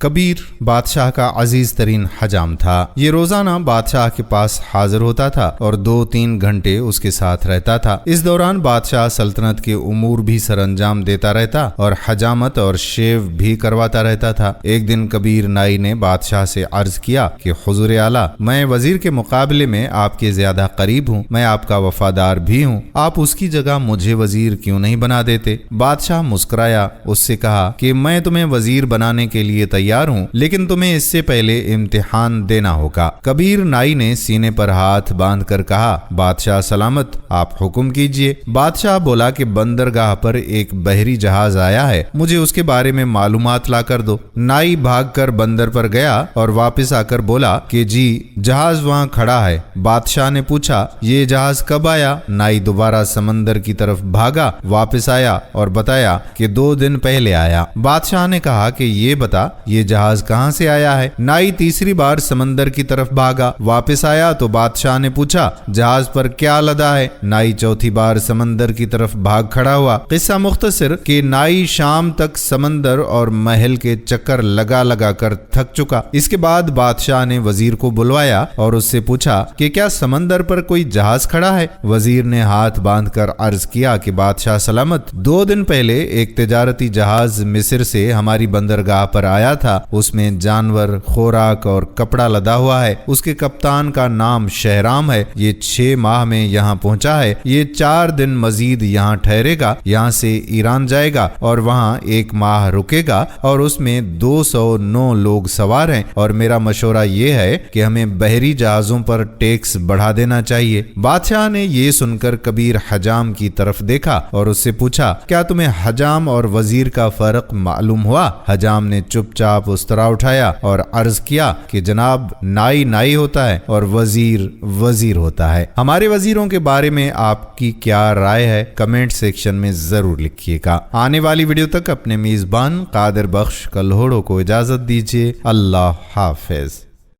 کبیر بادشاہ کا عزیز ترین حجام تھا۔ یہ روزانہ بادشاہ کے پاس حاضر ہوتا تھا اور 2-3 گھنٹے اس کے ساتھ رہتا تھا۔ اس دوران بادشاہ سلطنت کے امور بھی سر انجام دیتا رہتا اور حجامت اور شیو بھی کرواتا رہتا تھا۔ ایک دن کبیر نائی نے بادشاہ سے عرض کیا کہ حضور اعلیٰ، میں وزیر کے مقابلے میں آپ کے زیادہ قریب ہوں، میں آپ کا وفادار بھی ہوں، آپ اس کی جگہ مجھے وزیر کیوں نہیں بنا دیتے؟ بادشاہ مسکرایا، اس سے کہا کہ میں تمہیں وزیر بنانے کے لیے تیار ہوں، لیکن تمہیں اس سے پہلے امتحان دینا ہوگا۔ کبیر نائی نے سینے پر ہاتھ باندھ کر کہا، بادشاہ سلامت، آپ حکم کیجئے۔ بادشاہ بولا کہ بندرگاہ پر ایک بحری جہاز آیا ہے، مجھے اس کے بارے میں معلومات لا کر دو۔ نائی بھاگ کر بندر پر گیا اور واپس آ کر بولا کہ جی، جہاز وہاں کھڑا ہے۔ بادشاہ نے پوچھا، یہ جہاز کب آیا؟ نائی دوبارہ سمندر کی طرف بھاگا، واپس آیا اور بتایا کہ 2 دن پہلے آیا۔ بادشاہ نے کہا کہ یہ بتا، یہ جہاز کہاں سے آیا ہے؟ نائی تیسری بار سمندر کی طرف بھاگا، واپس آیا تو بادشاہ نے پوچھا، جہاز پر کیا لدا ہے؟ نائی چوتھی بار سمندر کی طرف بھاگ کھڑا ہوا۔ قصہ مختصر کہ نائی شام تک سمندر اور محل کے چکر لگا لگا کر تھک چکا۔ اس کے بعد بادشاہ نے وزیر کو بلوایا اور اس سے پوچھا کہ کیا سمندر پر کوئی جہاز کھڑا ہے؟ وزیر نے ہاتھ باندھ کر عرض کیا کہ بادشاہ سلامت، 2 دن پہلے ایک تجارتی جہاز مصر سے ہماری بندرگاہ پر آیا تھا، اس میں جانور، خوراک اور کپڑا لدا ہوا ہے، اس کے کپتان کا نام شہرام ہے، یہ 6 ماہ میں یہاں پہنچا ہے، یہ 4 دن مزید یہاں ٹھہرے گا، یہاں سے ایران جائے گا اور وہاں 1 ماہ رکے گا اور اس میں 209 لوگ سوار ہیں، اور میرا مشورہ یہ ہے کہ ہمیں بحری جہازوں پر ٹیکس بڑھا دینا چاہیے۔ بادشاہ نے یہ سن کر کبیر حجام کی طرف دیکھا اور اس سے پوچھا، کیا تمہیں حجام اور وزیر کا فرق معلوم ہوا؟ حجام نے چپ چاپ استرا اٹھایا اور عرض کیا کہ جناب، نائی نائی ہوتا ہے اور وزیر وزیر ہوتا ہے۔ ہمارے وزیروں کے بارے میں آپ کی کیا رائے ہے؟ کمنٹ سیکشن میں ضرور لکھیے گا۔ آنے والی ویڈیو تک اپنے میزبان قادر بخش کلہوڑو کو اجازت دیجیے۔ اللہ حافظ۔